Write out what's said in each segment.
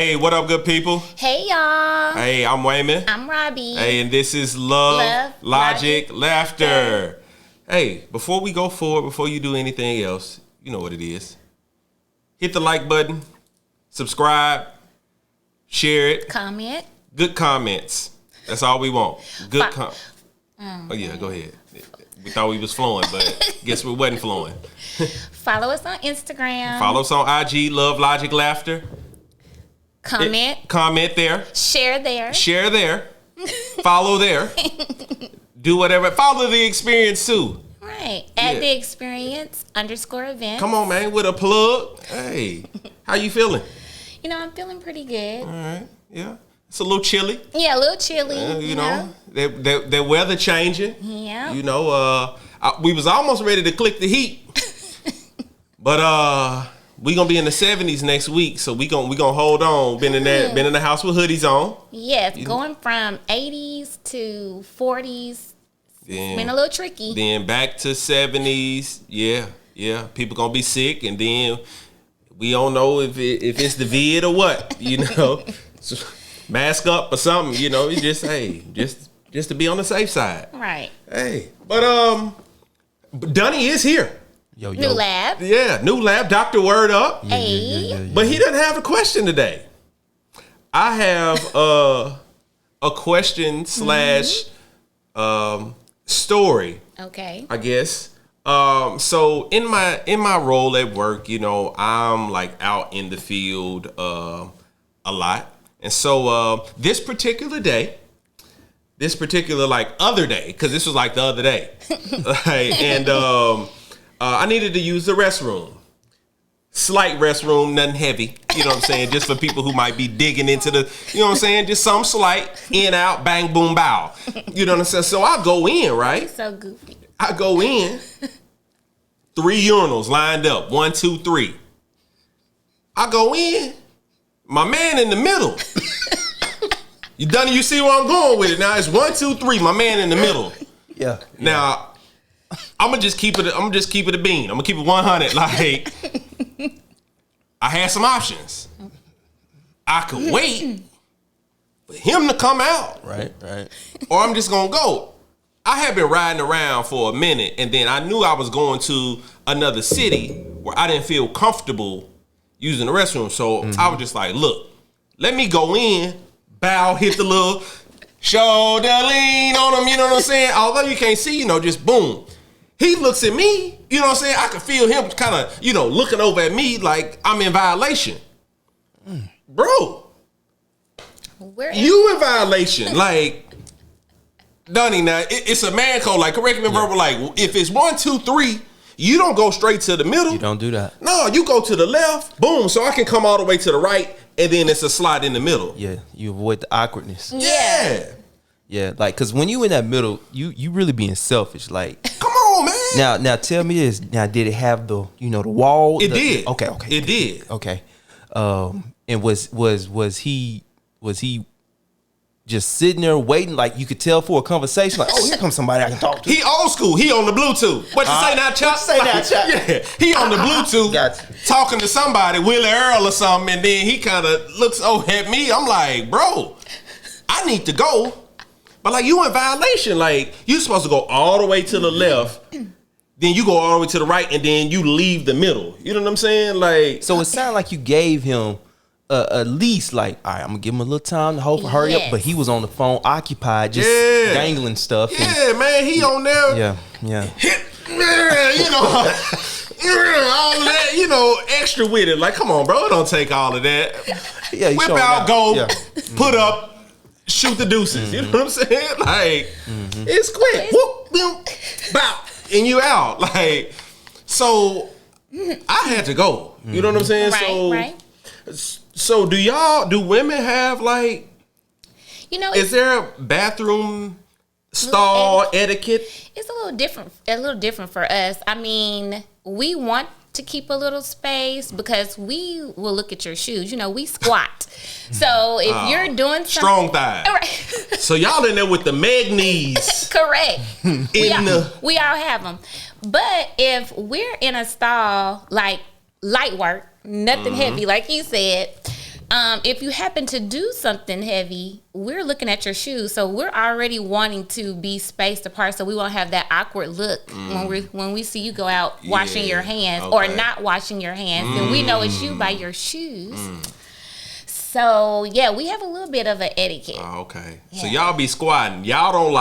Hey, what up, good people? Hey, y'all. Hey, I'm Wayman. I'm Robbie. Hey, and this is Love, Logic, Laughter. Hey, before we go forward, before you do anything else, you know what it is. Hit the like button, subscribe, share it. Comment. Good comments. That's all we want. Good Oh, yeah, go ahead. We thought we was flowing, but guess we wasn't flowing. Follow us on Instagram. Follow us on IG, Love, Logic, Laughter. Comment there. Share there. Share there. Follow there. Do whatever. Follow the experience too. Right. At the experience _event. Come on, man, with a plug. Hey, how you feeling? You know, I'm feeling pretty good. All right. Yeah. It's a little chilly. Yeah, a little chilly. You know, the weather changing. Yeah. You know, we was almost ready to click the heat. But we gonna be in the 70s next week, so we gonna hold on. Been in the house with hoodies on. Yes, going from 80s to 40s. It's been a little tricky. Then back to 70s. Yeah. People gonna be sick, and then we don't know if it's the vid or what. You know, so mask up or something. You know, just to be on the safe side. Right. Hey, but Dunny is here. Yo. New lab. Yeah, new lab. Dr. Word up. Hey. But he doesn't have a question today. I have a question slash story. Okay. I guess. So in my role at work, you know, I'm like out in the field a lot, and so this particular like other day, because this was like the other day, and I needed to use the restroom. Slight restroom, nothing heavy. You know what I'm saying? Just for people who might be digging into the, you know what I'm saying? Just some slight, in, out, bang, boom, bow. You know what I'm saying? So I go in, right? So goofy. I go in. 3 urinals lined up. 1, 2, 3. I go in. My man in the middle. You see where I'm going with it. Now it's 1, 2, 3. My man in the middle. Yeah. Now, I'm gonna just keep it a bean. I'm gonna keep it 100. Like, I had some options. I could wait for him to come out. Right. Or I'm just gonna go. I had been riding around for a minute, and then I knew I was going to another city where I didn't feel comfortable using the restroom. So I was just like, look, let me go in, bow, hit the little shoulder lean on him, you know what I'm saying? Although you can't see, you know, just boom. He looks at me, you know what I'm saying? I could feel him kind of, you know, looking over at me like I'm in violation. Bro, you in violation. Like, Dunny, now, it's a man code. Like, correct me if I'm like, if it's 1, 2, 3, you don't go straight to the middle. You don't do that. No, you go to the left, boom, so I can come all the way to the right, and then it's a slot in the middle. Yeah, you avoid the awkwardness. Yeah, like, because when you in that middle, you really being selfish. Like, come on, man. Now tell me this. Now, did it have the wall? It did. Okay. It did. Okay. And was he just sitting there waiting, like you could tell for a conversation? Like, oh, here comes somebody I can talk to. He old school. He on the Bluetooth. What you say now, Chuck? Yeah, he on the Bluetooth talking to somebody, Willie Earl or something, and then he kind of looks over at me. I'm like, bro, I need to go. But like, you in violation. Like, you supposed to go all the way to the left, then you go all the way to the right, and then you leave the middle. You know what I'm saying? Like, so it sounded like you gave him at least like, all right, I'm gonna give him a little time to hurry up. But he was on the phone, occupied, just dangling stuff. Yeah, man, he on there. Yeah. Hit, you know, all that, you know, extra with it. Like, come on, bro, it don't take all of that. Yeah, whip out, go, put up. Shoot the deuces. You know what I'm saying? Like, it's quick. Whoop, boom, bow, and you out. Like, so I had to go. You know what I'm saying? Right. So do women have like, you know, is there a bathroom stall etiquette? It's a little different for us. I mean, we want to keep a little space because we will look at your shoes. You know, we squat. So if you're doing something, strong thighs. Right. So y'all in there with the meg knees. Correct. We all have them. But if we're in a stall, like light work, nothing heavy, like you said, if you happen to do something heavy, we're looking at your shoes, so we're already wanting to be spaced apart, so we won't have that awkward look when we see you go out washing your hands or not washing your hands, and we know it's you by your shoes. So yeah, we have a little bit of an etiquette. Oh, okay. Yeah. So y'all be squatting. Y'all don't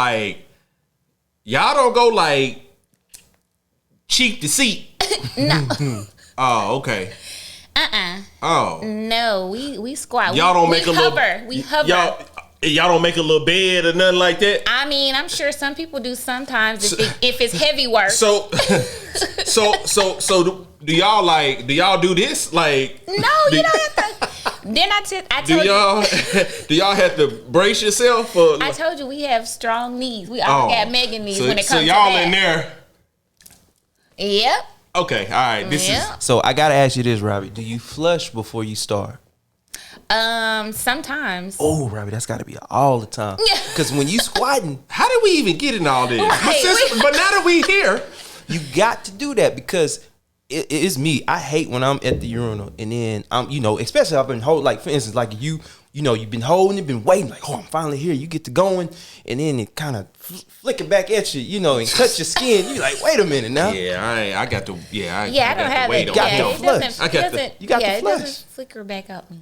go like cheek to seat. No. Oh, okay. Oh. No, we squat. Y'all don't make a hover. We hover. Y'all don't make a little bed or nothing like that? I mean, I'm sure some people do sometimes if it's heavy work. So do y'all do this? Like, no, you don't have to. Then I told you. Do y'all have to brace yourself? I told you we have strong knees. We all got Megan knees when it comes to that. So y'all in there. Yep. Okay, all right. This is. So I gotta ask you this, Robbie. Do you flush before you start? Sometimes. Oh, Robbie, that's gotta be all the time. Yeah. Because when you squatting, how did we even get in all this? Right. But now that we here, you got to do that because it's me. I hate when I'm at the urinal and then I'm, especially I've been holding, like for instance, like you've been holding it, been waiting, like, oh, I'm finally here. You get to going, and then it kind of flicking back at you, and cut your skin. You're like, wait a minute now. Yeah, I got to. Yeah, I don't have it. You got to flush. You got to flush. It doesn't flicker back up me.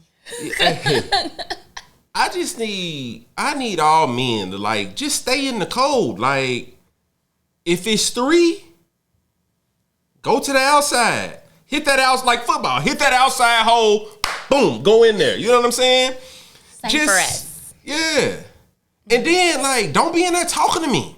I need all men to just stay in the cold. Like, if it's 3, go to the outside. Hit that outside like football. Hit that outside hole. Boom, go in there. You know what I'm saying? Same for us. Yeah. And then don't be in there talking to me.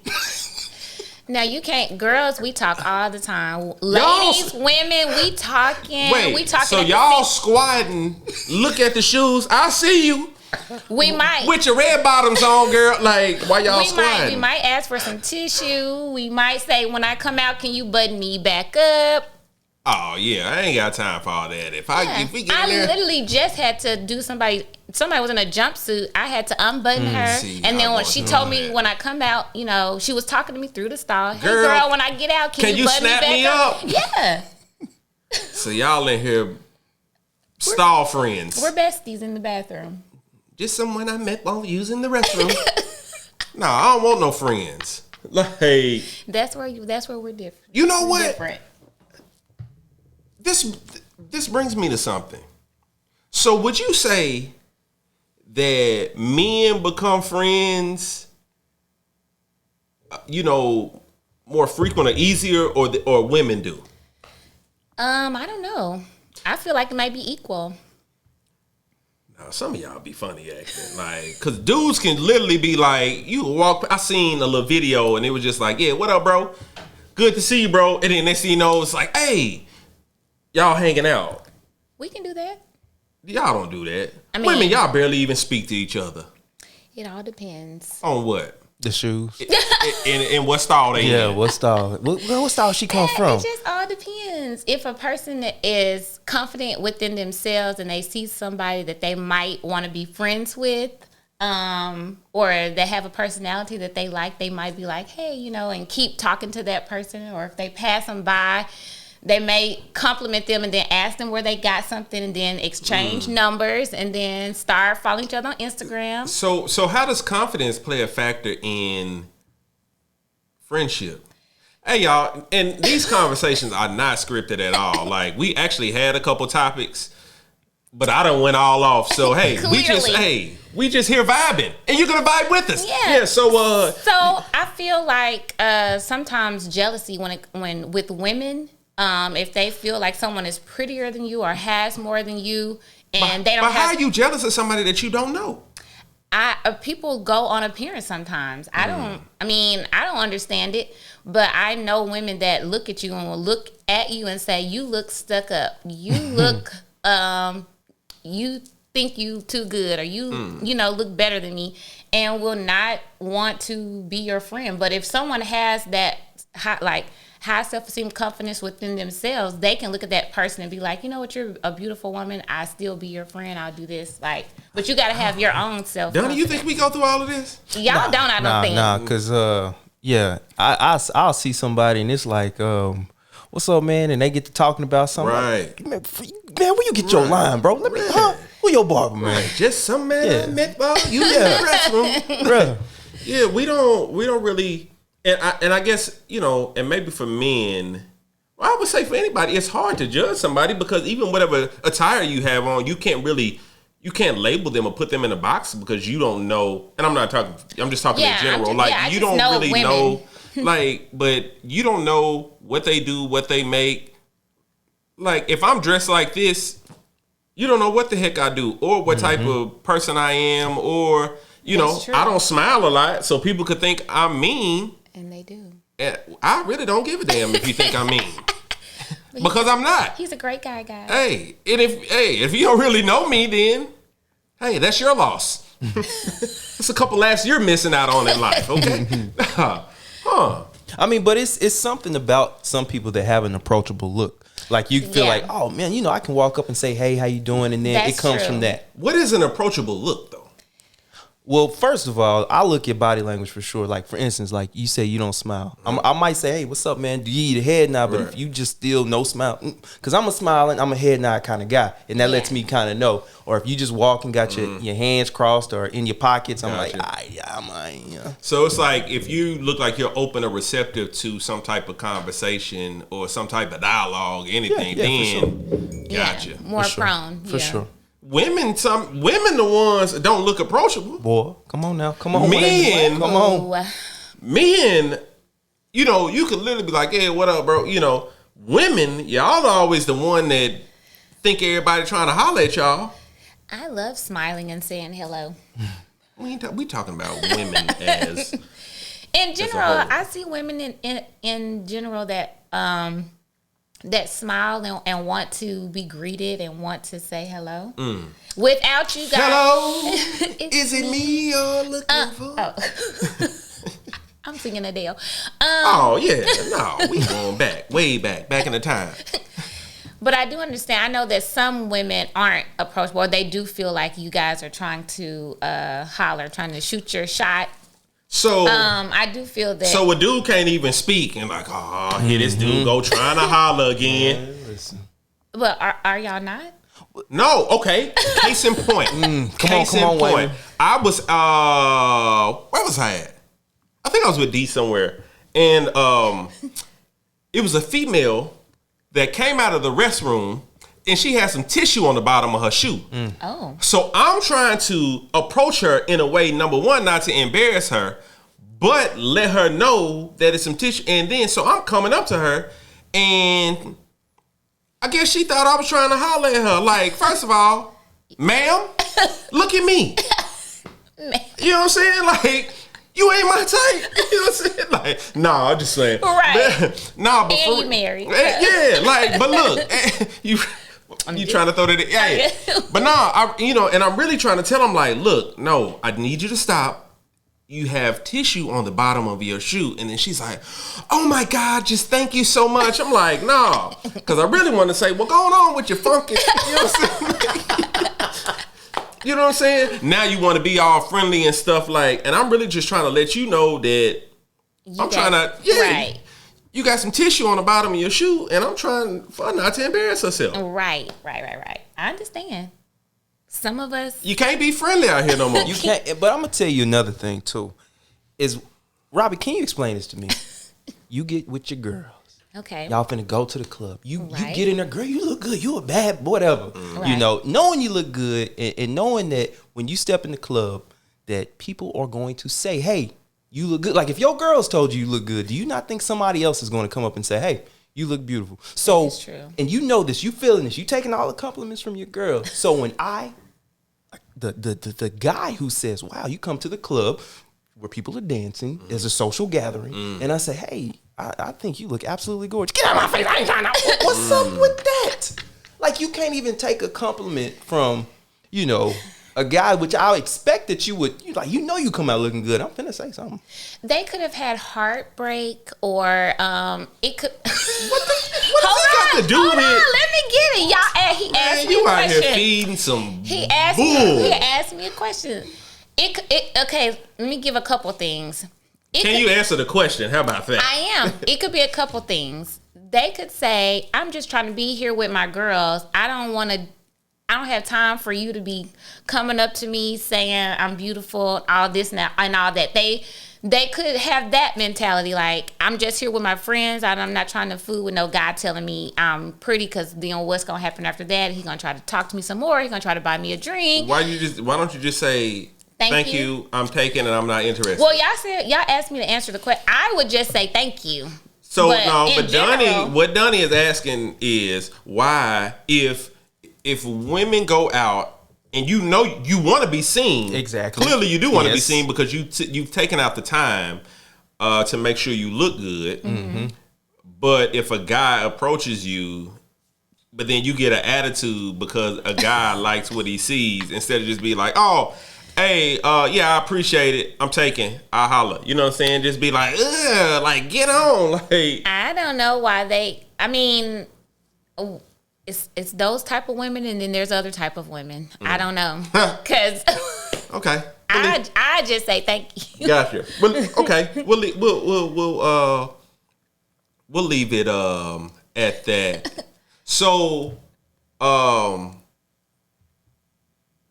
Now you can't. Girls, we talk all the time. Ladies, women, we talking. Wait, we talking. So y'all squatting, look at the shoes. I see you. We might. With your red bottoms on, girl. Why y'all squatting? We might ask for some tissue. We might say, when I come out, can you button me back up? Oh yeah, I ain't got time for all that. If we get in there, I literally just had to do somebody was in a jumpsuit. I had to unbutton her, and then when she told me when I come out, she was talking to me through the stall. Hey girl, when I get out, can you button snap me back up? Yeah. So y'all in here, stall friends. We're besties in the bathroom. Just someone I met while using the restroom. No, I don't want no friends. That's where we're different. You know what? Different. This brings me to something. So would you say that men become friends, more frequent or easier, or women do? I don't know. I feel like it might be equal. Now, some of y'all be funny acting, cause dudes can literally be like, you walk. I seen a little video and it was just like, yeah, what up, bro? Good to see you, bro. And then next thing you know, it's like, hey. Y'all hanging out. We can do that. Y'all don't do that. I mean, women, y'all barely even speak to each other. It all depends. On what? The shoes. And what style they in. Yeah, what style? What style she come from? It just all depends. If a person is confident within themselves and they see somebody that they might want to be friends with, or they have a personality that they like, they might be like, hey, and keep talking to that person. Or if they pass them by, they may compliment them and then ask them where they got something and then exchange numbers and then start following each other on Instagram. So how does confidence play a factor in friendship? Hey, y'all, and these conversations are not scripted at all. We actually had a couple topics, but I done went all off. So, hey, we just here vibing, and you're going to vibe with us. Yeah. So I feel like sometimes jealousy when with women, if they feel like someone is prettier than you or has more than you, and they don't. But how are you jealous of somebody that you don't know? People go on appearance sometimes. I don't understand it, but I know women that look at you and will look at you and say, "You look stuck up. You look, you think you too good, or you look better than me," and will not want to be your friend. But if someone has that high self-esteem, confidence within themselves, they can look at that person and be like, you know what, you're a beautiful woman. I still be your friend. I'll do this. But you got to have your own self. Donnie, you think we go through all of this? Y'all don't. I don't think. Nah, because I'll see somebody and it's like, what's up, man? And they get to talking about something. Right. Man, where you get your line, bro? Let me, Who your barber, man? Just some man I met while you in the restroom. Bro. Yeah, we don't really, and I guess, you know, and maybe for men, well, I would say for anybody, it's hard to judge somebody because even whatever attire you have on, you can't label them or put them in a box because you don't know. And I'm just talking in general. You don't really know, like, but you don't know what they do, what they make. Like, if I'm dressed like this, you don't know what the heck I do or what type of person I am, or, you know, I don't smile a lot, so people could think I'm mean. And they do. And I really don't give a damn if you think I'm mean. Because I'm not. He's a great guy, guys. Hey, and if you don't really know me, then hey, that's your loss. It's a couple laughs you're missing out on in life, okay? I mean, but it's something about some people that have an approachable look. Like you feel like, oh man, you know, I can walk up and say, hey, how you doing? And then it comes from that. What is an approachable look, though? Well, first of all, I look at body language for sure. Like, for instance, like you say you don't smile. I might say, hey, what's up, man? Do you eat a head nod? But if you just still no smile, because I'm a smiling, I'm a head nod kind of guy. And that lets me kind of know. Or if you just walk and got your hands crossed or in your pockets, I'm like, yeah. So it's like if you look like you're open or receptive to some type of conversation or some type of dialogue, anything, then gotcha. More prone. For sure. Women, the ones that don't look approachable. Boy, come on now. Come on. Men, come on. Men, you know, you could literally be like, hey, what up, bro? You know, women, y'all are always the one that think everybody trying to holler at y'all. I love smiling and saying hello. We talking about women as... In general, I see women in general that that smile and want to be greeted and want to say hello without you guys. Hello, is it me you're looking for? Oh. I'm singing Adele. We going way back in the time. But I do understand. I know that some women aren't approachable. Or they do feel like you guys are trying to holler, trying to shoot your shot. So I do feel that. So a dude can't even speak and like, here this dude go trying to holler again. But are y'all not? No, okay. Case in point. Come on, Wayne. I was where was I at? I think I was with D somewhere. And it was a female that came out of the restroom and she had some tissue on the bottom of her shoe. Oh. So I'm trying to approach her in a way, number one, not to embarrass her, but let her know that it's some tissue. And then, so I'm coming up to her, and I guess she thought I was trying to holler at her. Like, first of all, ma'am, look at me. You know what I'm saying? Like, you ain't my type. You know what I'm saying? Like, nah, I'm just saying. Right. Nah, but and you married. Yeah, like, but look, you trying to throw that in. Yeah. But nah, and I'm really trying to tell him, like, look, no, I need you to stop. You have tissue on the bottom of your shoe. And then she's like, oh my God, just thank you so much. I'm like, no. Because I really want to say, what's going on with your funky? You know what I'm saying? You know what I'm saying? Now you want to be all friendly and stuff like, and I'm really just trying to let you know that you got some tissue on the bottom of your shoe, and I'm trying for not to embarrass herself. Right. I understand. Some of us... You can't be friendly out here no more. You can't, but I'm going to tell you another thing, too. Is, Robbie, can you explain this to me? You get with your girls. Okay. Y'all finna go to the club. You get in there, girl, you look good. You a bad, whatever. Right. You know, knowing you look good and knowing that when you step in the club, that people are going to say, hey, you look good. Like if your girls told you look good, do you not think somebody else is going to come up and say, hey, you look beautiful? So, that's true. And you know this, you feeling this, you taking all the compliments from your girl. So when the guy who says, wow, you come to the club where people are dancing, there's a social gathering, and I say, hey, I think you look absolutely gorgeous. Get out of my face, I ain't trying to. What's up with that? Like you can't even take a compliment from, a guy, which I expect that you would, you come out looking good. I'm finna say something. They could have had heartbreak, or it could. What does that got to do with? Let me get it, y'all. He asked me a question. You out here feeding some He asked me a question. Okay, let me give a couple things. Can you answer the question? How about that? I am. It could be a couple things. They could say, I'm just trying to be here with my girls. I don't want to I don't have time for you to be coming up to me saying I'm beautiful, all this and all that. They could have that mentality, like, I'm just here with my friends. I'm not trying to fool with no guy telling me I'm pretty, because what's gonna happen after that? He's gonna try to talk to me some more. He's gonna try to buy me a drink. Why don't you just say thank you, I'm taken and I'm not interested? Well, y'all asked me to answer the question. I would just say thank you. So but Donnie, what Donnie is asking is why, if women go out and you want to be seen, exactly. Clearly, you do want to be seen because you've taken out the time to make sure you look good. Mm-hmm. But if a guy approaches you, but then you get an attitude because a guy likes what he sees, instead of just be like, oh, hey, yeah, I appreciate it. I'm taking. I holla. You know what I'm saying? Just be like, ugh, like, get on. Like, I don't know why I mean, it's those type of women, and then there's other type of women. I don't know. Because okay. I just say thank you. Gotcha. Well, okay. We'll leave it at that. So,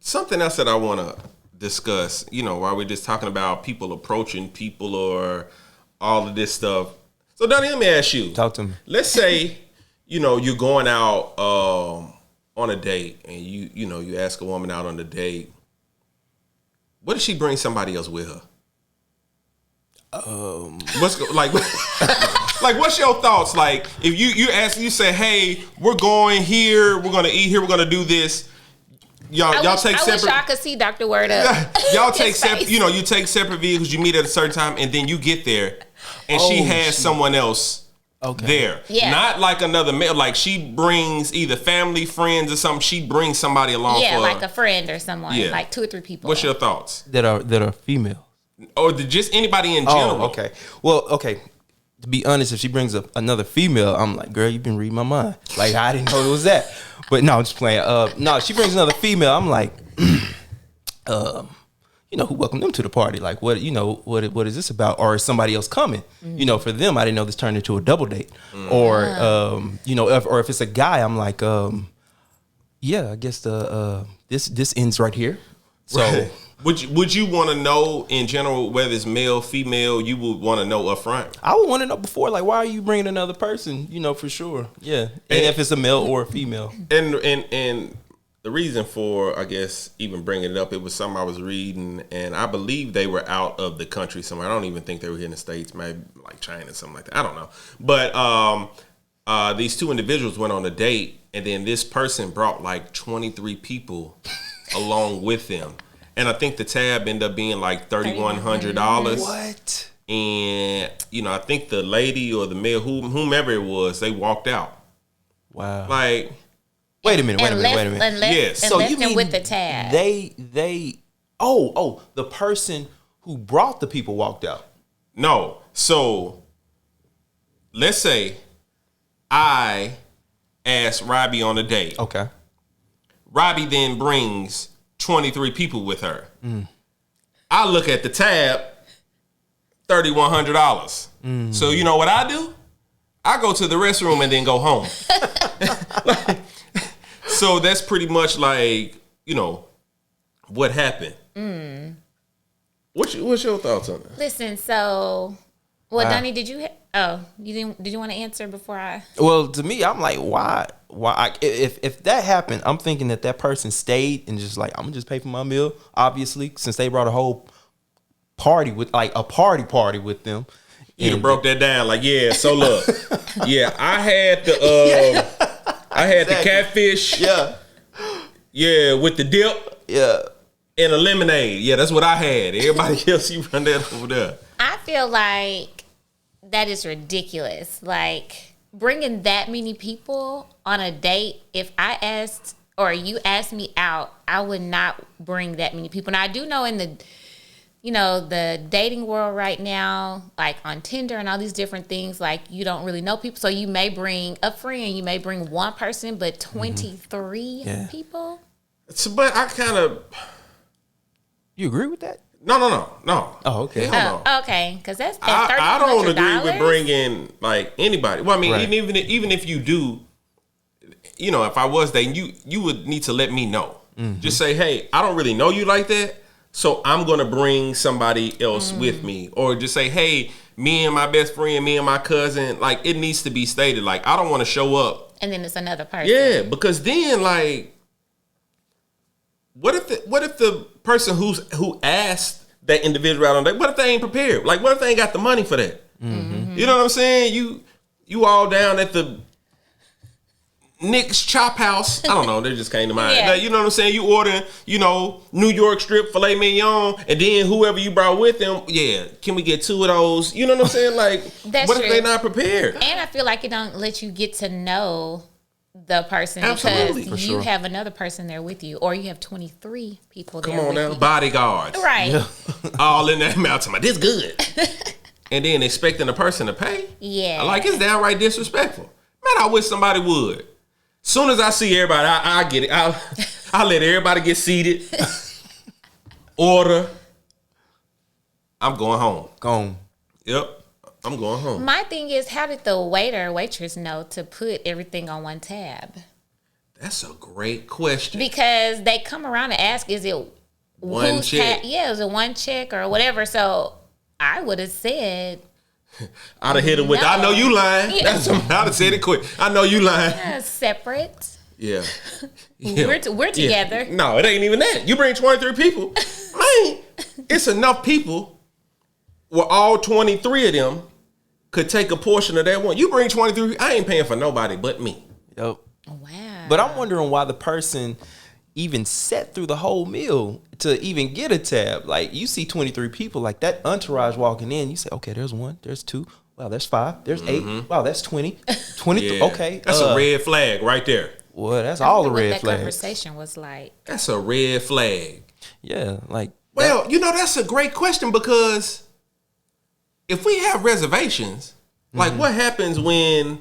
something else that I want to discuss, while we're just talking about people approaching people or all of this stuff. So, Donnie, let me ask you. Talk to me. Let's say, you're going out on a date, and you ask a woman out on the date. What if she brings somebody else with her? What's your thoughts? Like, if you say, hey, we're going here, we're gonna eat here, we're gonna do this. Y'all take separate. I wish y'all could see Dr. Word up. Y'all take separate. You take separate vehicles. You meet at a certain time, and then you get there, and she has someone else. Okay. There. Yeah. Not like another male. Like, she brings either family, friends, or something. She brings somebody along. Yeah, like a friend or someone. Yeah. Like 2 or 3 people. What's your thoughts? That are female. Or just anybody in general. Oh, okay. Well, okay. To be honest, if she brings up another female, I'm like, girl, you've been reading my mind. Like, I didn't know it was that. But no, I'm just playing. No, she brings another female. I'm like, who welcomed them to the party? Like, what is this about? Or is somebody else coming? Mm-hmm. For them, I didn't know this turned into a double date. Mm-hmm. Or if it's a guy, I'm like, yeah, I guess this ends right here. So. Right. Would you want to know in general whether it's male, female? You would want to know up front. I would want to know before, like, why are you bringing another person? For sure. Yeah, and if it's a male or a female. And the reason for, I guess, even bringing it up, it was something I was reading, and I believe they were out of the country somewhere. I don't even think they were here in the States, maybe like China, something like that. I don't know. But these 2 individuals went on a date, and then this person brought like 23 people along with them. And I think the tab ended up being like $3,100. What? And, I think the lady or the male, whomever it was, they walked out. Wow. Like, wait a minute. Yes. So you mean with the tab? The person who brought the people walked out. No. So let's say I asked Robbie on a date. Okay. Robbie then brings 23 people with her. Mm. I look at the tab, $3,100. Mm. So you know what I do? I go to the restroom and then go home. So that's pretty much like, what happened. Mm. What's your thoughts on that? Listen, so, Donnie, did you want to answer before I? Well, to me, I'm like, why? If that happened, I'm thinking that person stayed and just like, I'm gonna just pay for my meal. Obviously, since they brought a whole party with a party with them. You broke that down. Like, yeah. So look, yeah, I had the the catfish. Yeah. Yeah, with the dip. Yeah. And a lemonade. Yeah, that's what I had. Everybody else, you run that over there. I feel like that is ridiculous. Like, bringing that many people on a date, if I asked or you asked me out, I would not bring that many people. And I do know in the, the dating world right now, like on Tinder and all these different things, like you don't really know people. So you may bring a friend, you may bring one person, but 23 people? But I kind of... You agree with that? No. Oh, okay. Okay, because that's I don't agree with bringing like anybody. Well, I mean, right. even if you do, you know, if I was dating you would need to let me know. Just say, hey, I don't really know you like that, so I'm gonna bring somebody else with me, or just say, hey, me and my best friend, me and my cousin, like it needs to be stated. Like I don't want to show up and then it's another person. Yeah, because then like, what if the person who asked that individual out on date, what if they ain't prepared? Like, what if they ain't got the money for that? You know what I'm saying? You all down at the Nick's Chop House. I don't know. They just came to mind. Yeah. Like, you know what I'm saying? You ordering, New York strip filet mignon, and then whoever you brought with them, can we get 2 of those? You know what I'm saying? Like, That's what true. if they not prepared? And I feel like it don't let you get to know the person Absolutely. because you have another person there with you, or you have 23 people there. Come on with now, you. bodyguards, Right? all in that mouth. This good, and then expecting the person to pay. Yeah, Like it's downright disrespectful. Man, I wish somebody would. Soon as I see everybody, I get it. I let everybody get seated. Order. I'm going home. Gone. Yep, I'm going home. My thing is, how did the waiter or waitress know to put everything on one tab? That's a great question. Because they come around and ask, is it One check? Is it one check or whatever? So I would have said, I'd have hit him with, I know you lying. Yeah. I'd have said it quick. I know you lying. separate. Yeah. We're together. Yeah. No, it ain't even that. You bring 23 people. Man, it's enough people where all 23 of them could take a portion of that one. You bring 23, I ain't paying for nobody but me. Yep. Wow. But I'm wondering why the person even sat through the whole meal to even get a tab. Like, you see 23 people, like that entourage walking in, you say, okay, there's 1, there's 2, wow, there's 5, there's 8, wow, that's 20, 23, Yeah. okay. That's a red flag right there. Well, that's all the what red that flags. conversation was like. That's a red flag. Yeah, like. Well, that's a great question, because if we have reservations, like what happens when,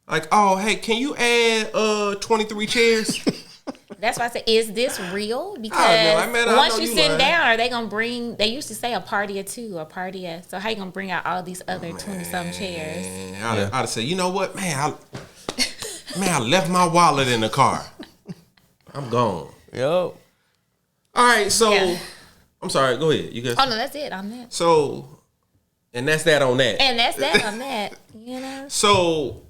like, oh, hey, can you add 23 chairs? That's why I said, is this real? Because I once know you you sit lying. down, are they going to bring, they used to say a party of 2, a party of, so how you going to bring out all these other 20-something chairs? I'd have said, you know what, man, I left my wallet in the car. I'm gone. Yo. All right, so, Yeah. I'm sorry, go ahead. You guys. Oh, no, that's it on that. So, and that's that on that. And that's that on that, you know? So,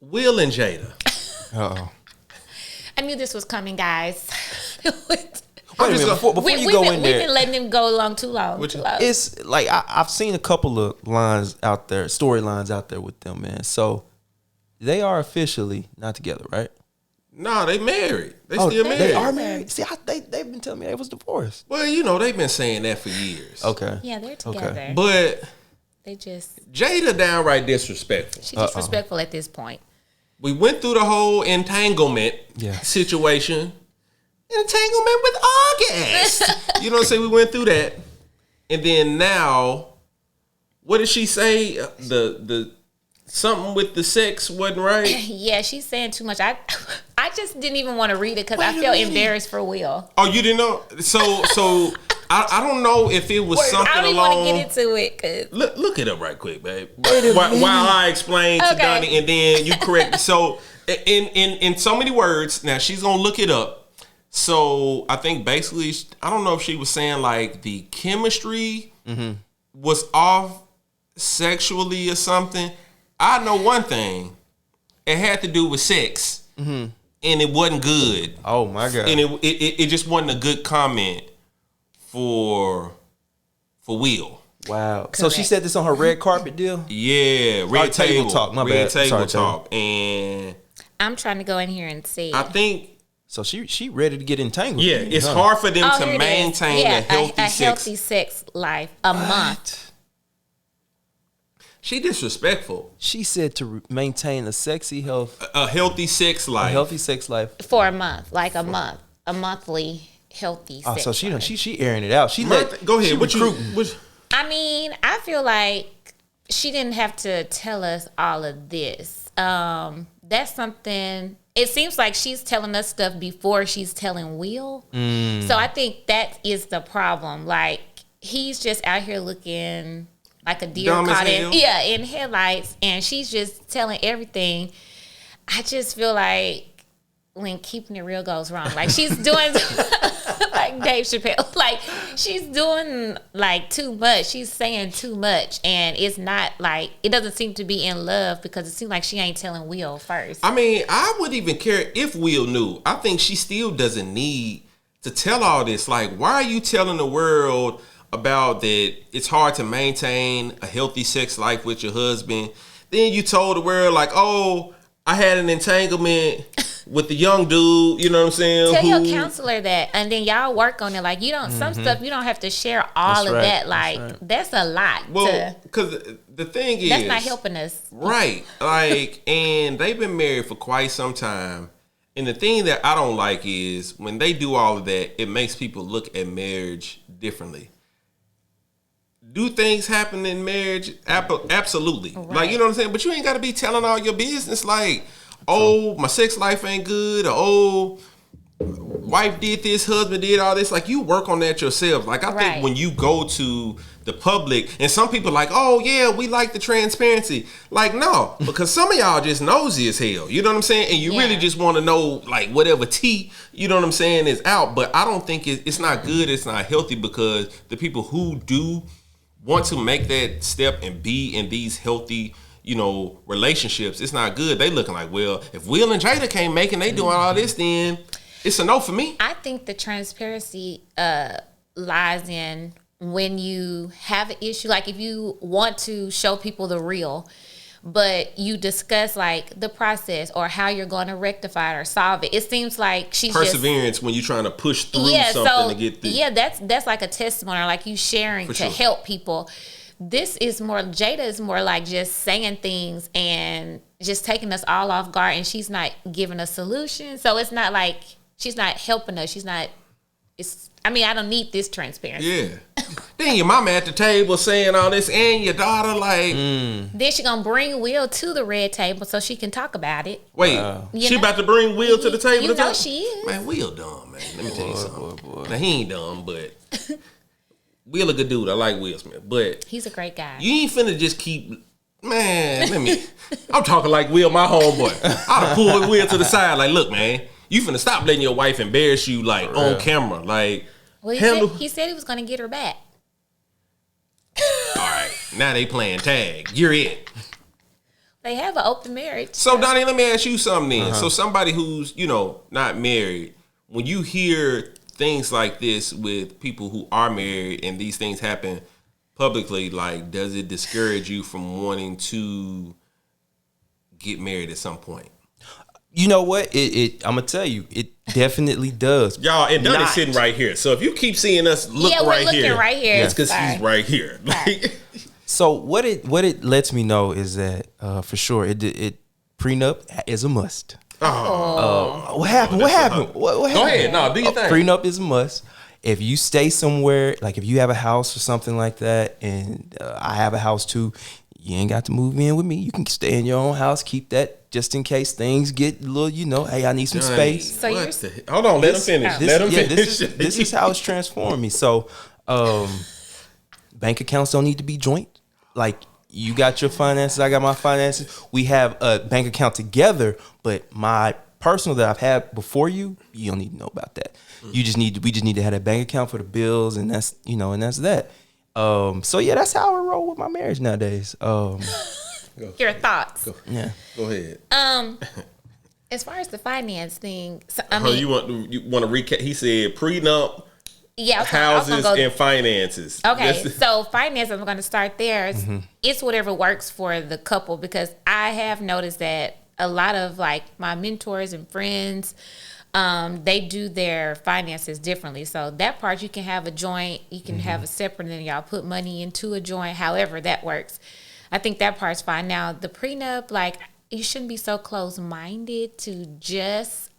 Will and Jada. Uh-oh. I knew this was coming, guys. Wait a minute, before you go in there. We've been letting them go along too long. It's like I've seen a couple of lines out there, storylines out there with them, man. So they are officially not together, right? No, they married. They still married. They are married. See, they've been telling me they was divorced. Well, they've been saying that for years. Okay. Yeah, they're together. But They just, Jada downright disrespectful. she's disrespectful at this point. We went through the whole entanglement situation. Entanglement with August. You know what I'm saying? We went through that. And then now, what did she say? The something with the sex wasn't right. Yeah, she's saying too much. I just didn't even want to read it because I felt embarrassed for Will. Oh, you didn't know? So I don't know if it was something I don't even along. want to get into it because Look it up right quick, babe. While I explain to Donnie, and then you correct. So in so many words, now she's gonna look it up. So I think basically, I don't know if she was saying like the chemistry was off sexually or something. I know one thing. It had to do with sex, and it wasn't good. Oh my God! And it just wasn't a good comment for Will. Wow. Correct. So she said this on her red carpet deal? Yeah, red table talk. My red bad. table Sorry, talk. And I'm trying to go in here and see. I think so. She ready to get entangled. Yeah, it's hard for them to maintain a healthy healthy sex life a month. She disrespectful. She said to maintain a sexy health, a healthy sex life, a healthy sex life for a month, like a monthly healthy sex. So life. she airing it out. Go ahead. I mean, I feel like she didn't have to tell us all of this. That's something. It seems like she's telling us stuff before she's telling Will. So I think that is the problem. Like, he's just out here looking like a deer caught in headlights, and she's just telling everything. I just feel like when keeping it real goes wrong, like she's doing like Dave Chappelle, like she's doing like too much. She's saying too much, and it's not like, it doesn't seem to be in love, because it seems like she ain't telling Will first. I mean, I wouldn't even care if Will knew. I think she still doesn't need to tell all this. Like, why are you telling the world about that it's hard to maintain a healthy sex life with your husband? Then you told the world, like, oh, I had an entanglement with the young dude, you know what I'm saying? Tell your counselor that, and then y'all work on it. Like, you don't, some stuff you don't have to share all of that. Like, that's a lot. Well, because the thing is, that's not helping us. Right. Like, and they've been married for quite some time. And the thing that I don't like is when they do all of that, it makes people look at marriage differently. Do things happen in marriage? Absolutely. Right. Like, you know what I'm saying? But you ain't got to be telling all your business. Like, oh, my sex life ain't good. Or, oh, wife did this, husband did all this. Like, you work on that yourself. Like, I think when you go to the public, and some people like, oh, yeah, we like the transparency. Like, no, because some of y'all just nosy as hell. You know what I'm saying? And you really just want to know, like, whatever tea, you know what I'm saying, is out. But I don't think it's not good. It's not healthy, because the people who do want to make that step and be in these healthy, you know, relationships, it's not good. They looking like, well, if Will and Jada can't make it and they doing all this, then it's a no for me. I think the transparency lies in when you have an issue. Like, if you want to show people the real, but you discuss like the process or how you're going to rectify it or solve it. It seems like she's perseverance when you're trying to push through something to get this. Yeah, that's like a testimony, or like you sharing to help people. This is more, Jada is more like just saying things and just taking us all off guard, and she's not giving us solutions. So it's not like she's not helping us. She's not, I don't need this transparency. Yeah. Then your mama at the table saying all this, and your daughter like. Then she gonna bring Will to the red table so she can talk about it. Wait, she about to bring Will to the table? You know she is. Man, Will dumb, man. Let me tell you something. Now, he ain't dumb, but Will a good dude. I like Will Smith, but he's a great guy. You ain't finna just keep. Man, I'm talking like Will, my homeboy. I'd have pulled Will to the side like, look, man, you finna stop letting your wife embarrass you like on camera. Like, well, he said he was gonna get her back. All right, now they playing tag. You're it. They have an open marriage. So, Donnie, let me ask you something then. So somebody who's, not married, when you hear things like this with people who are married and these things happen publicly, like, does it discourage you from wanting to get married at some point? You know what? I'm gonna tell you, it definitely does. Y'all, and Donnie's sitting right here. So if you keep seeing us look right here, it's because he's right here. So what it lets me know is that for sure it prenup is a must. What happened? What happened? What happened? Go ahead. No, do your thing. Prenup is a must. If you stay somewhere, like if you have a house or something like that, and I have a house too, you ain't got to move in with me. You can stay in your own house. Keep that just in case things get a little, hey, I need some space. So hold on, let him finish. This is how it's transformed me. So bank accounts don't need to be joint. Like, you got your finances, I got my finances. We have a bank account together, but my personal that I've had before you don't need to know about that. We just need to have that bank account for the bills, and that's that. So yeah, that's how I roll with my marriage nowadays. Your thoughts? Go ahead. As far as the finance thing, you want to recap? He said prenup, houses, and finances. Okay, so finance, I'm going to start there. It's whatever works for the couple, because I have noticed that a lot of like my mentors and friends, they do their finances differently. So that part, you can have a joint, you can have a separate, and then y'all put money into a joint, however that works. I think that part's fine. Now, the prenup, like, you shouldn't be so close-minded to just,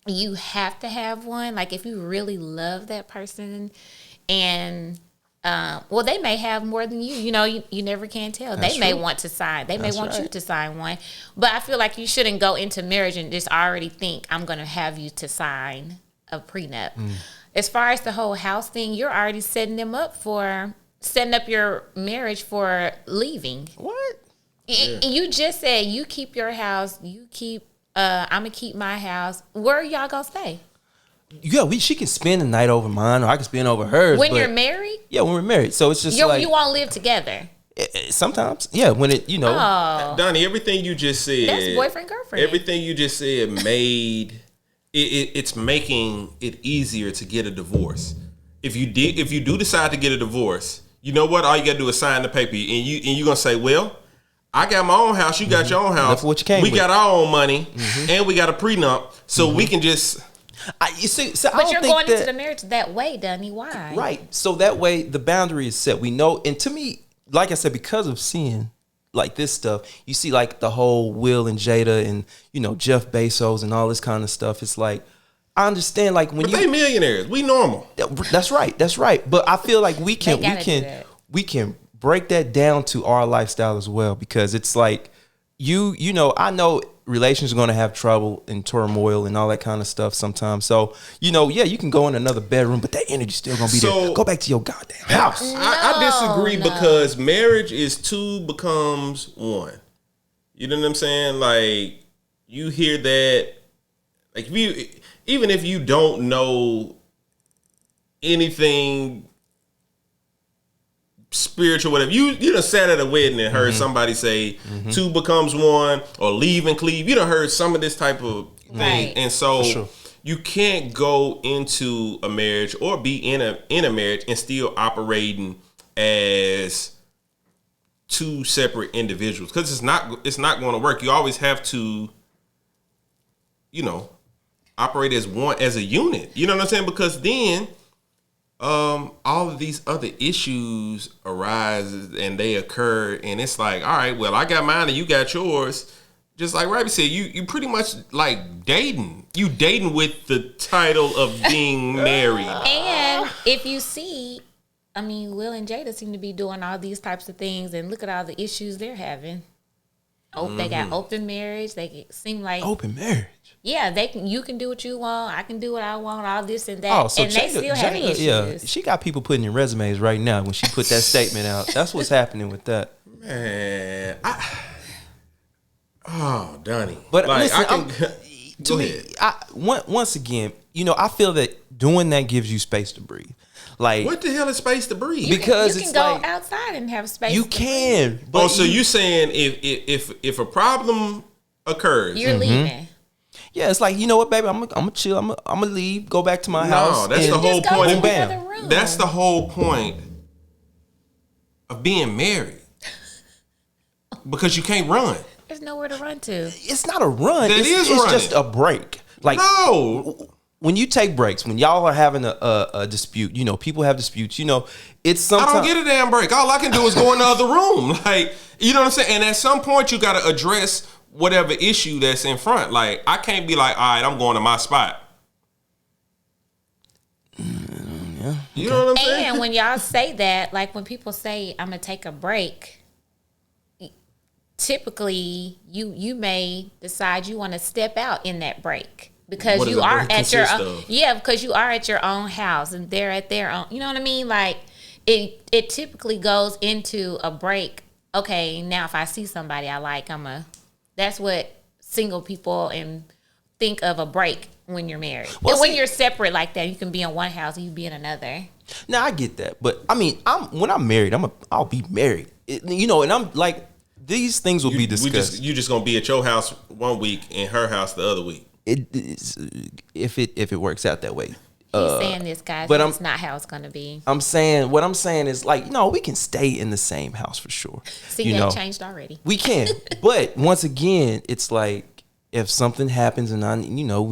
you have to have one. Like, if you really love that person, and, they may have more than you. You never can tell. They may want to sign. They may want you to sign one. But I feel like you shouldn't go into marriage and just already think, I'm going to have you to sign a prenup. As far as the whole house thing, you're already setting up your marriage for leaving. What? You just said you keep your house. You keep. I'm gonna keep my house. Where are y'all gonna stay? Yeah, she can spend the night over mine, or I can spend over hers. When you're married? Yeah, when we're married. So it's just you won't live together. Sometimes, yeah. When it, Oh. Donnie, everything you just said. That's boyfriend girlfriend. Everything you just said made it's making it easier to get a divorce. If you do decide to get a divorce, you know what? All you gotta do is sign the paper, and you're gonna say, well, I got my own house, you got your own house. That's what you came we with. got our own money, and we got a prenup, so we can just. But you're going into the marriage that way, Donnie. Why? Right. So that way the boundary is set. We know, and to me, like I said, because of seeing like this stuff, you see like the whole Will and Jada and Jeff Bezos and all this kind of stuff. It's like I understand like when they millionaires, we normal. That's right. That's right. But I feel like we can break that down to our lifestyle as well, because it's like I know relations are going to have trouble and turmoil and all that kind of stuff sometimes. So, you can go in another bedroom, but that energy's still going to be there. Go back to your goddamn house. I disagree because marriage is two becomes one. You know what I'm saying? Like, you hear that, like, even if you don't know anything spiritual, whatever, you done sat at a wedding and heard somebody say two becomes one, or leave and cleave. You done heard some of this type of thing. Right. And so you can't go into a marriage or be in a marriage and still operating as two separate individuals, because it's not going to work. You always have to operate as one, as a unit. You know what I'm saying? Because then all of these other issues arise and they occur, and it's like, all right, well, I got mine and you got yours. Just like Robbie said, you pretty much like dating. You dating with the title of being married. And if you see, Will and Jada seem to be doing all these types of things, and look at all the issues they're having. They got open marriage. They seem like open marriage. Yeah, you can do what you want. I can do what I want. All this and that. Oh, so and they still having issues. Yeah, she got people putting in resumes right now when she put that statement out. That's what's happening with that. Man, Donnie. But like, listen, to me, once again, I feel that doing that gives you space to breathe. Like, what the hell is space to breathe? Because you can go outside and have space. You can. But so you saying if a problem occurs, you're leaving. Yeah, it's like, you know what, baby, I'm gonna chill. I'm gonna leave, go back to my house. No, that's the whole point. Bam. That's the whole point of being married, because you can't run. There's nowhere to run to. It's not a run. It's just a break. Like, no. When you take breaks, when y'all are having a dispute, people have disputes, it's sometimes. I don't get a damn break. All I can do is go in the other room. Like, you know what I'm saying? And at some point, you got to address whatever issue that's in front. Like, I can't be like, all right, I'm going to my spot. Yeah. You know what I'm saying? And when y'all say that, like when people say, I'm going to take a break, typically you may decide you want to step out in that break. Because you are at your own, because you are at your own house and they're at their own. You know what I mean? Like it typically goes into a break. Okay, now if I see somebody I like, that's what single people think of a break when you're married. Well, and when you're separate like that, you can be in one house and you be in another. Now I get that, but when I'm married, I'll be married. And I'm like, these things will be discussed. You just gonna be at your house one week and her house the other week. If it works out that way. He's saying this, guys, but it's not how it's gonna be. What I'm saying is, like, we can stay in the same house for sure. See, that changed already. We can, but once again, it's like if something happens and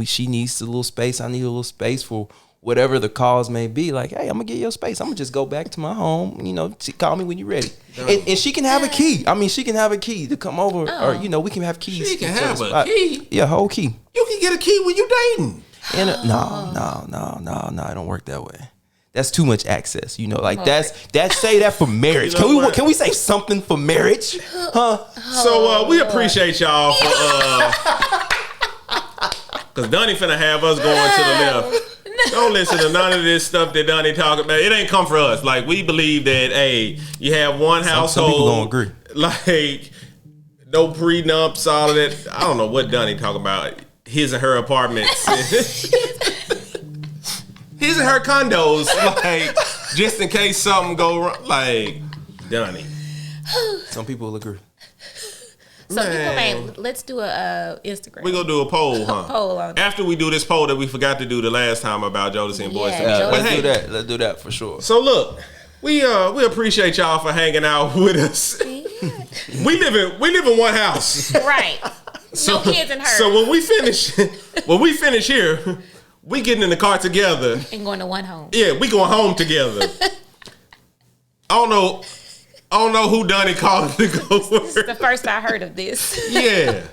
she needs a little space, I need a little space for whatever the cause may be. Like, hey, I'm gonna get your space. I'm gonna just go back to my home. Call me when you're ready. And she can have a key. She can have a key to come over, or we can have keys. She can have a key. Yeah, whole key. You can get a key when you dating. And no, it don't work that way. That's too much access. That's say that for marriage. Can we say something for marriage? Huh? So we appreciate y'all for because Donnie finna have us going to the left. Don't listen to none of this stuff that Donnie talking about. It ain't come for us. Like, we believe that, hey, you have one household. Some people gonna agree. Like, No prenups, all of that. I don't know what Donnie talking about. His and her apartments. His and her condos. Like, just in case something go wrong. Like, Donnie. Some people will agree. So people may, let's do a Instagram. We're going to do a poll, huh? Poll on after we do this poll that we forgot to do the last time about Jodeci and Boys to Men. Yeah, But let's do that. Let's do that for sure. So look, we appreciate y'all for hanging out with us. We live in one house. Right. No kids in her. So when we finish here, we getting in the car together. And going to one home. Yeah, we going home together. I don't know who Donnie called to go work. This is the first I heard of this. Yeah.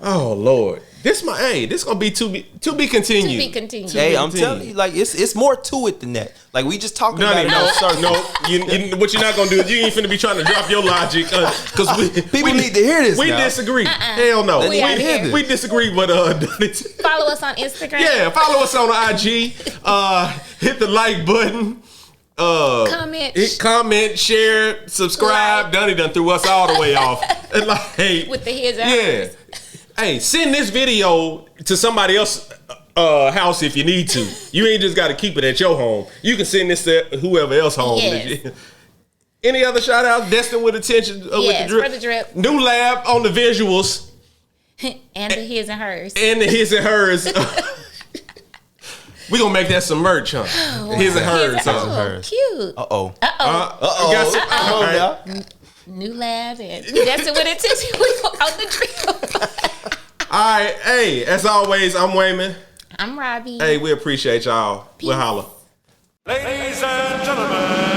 Oh Lord. This gonna be to be continued. To be continued. Hey, I'm telling you, like it's more to it than that. Like we just talking about it. No. What you're not gonna do is you ain't finna be trying to drop your logic because people need to hear this. We now. disagree. Hell no. We disagree. But follow us on Instagram. Yeah, follow us on IG. Hit the like button. Comment, share, subscribe. Like. Donnie done threw us all the way off. Like, with the his and hers. Hey, send this video to somebody else's house if you need to. You ain't just got to keep it at your home. You can send this to whoever else home. Yes. Any other shout outs? Destined with attention with the drip. For the drip. New lab on the visuals. And the his and hers. And the his and hers. We gonna make that some merch, huh? His and hers. Cute. Uh-oh. New lab and Destined with attention. We go on the drip. All right. Hey, as always, I'm Wayman. I'm Robbie. Hey, we appreciate y'all. Peace. We'll holla. Ladies and gentlemen.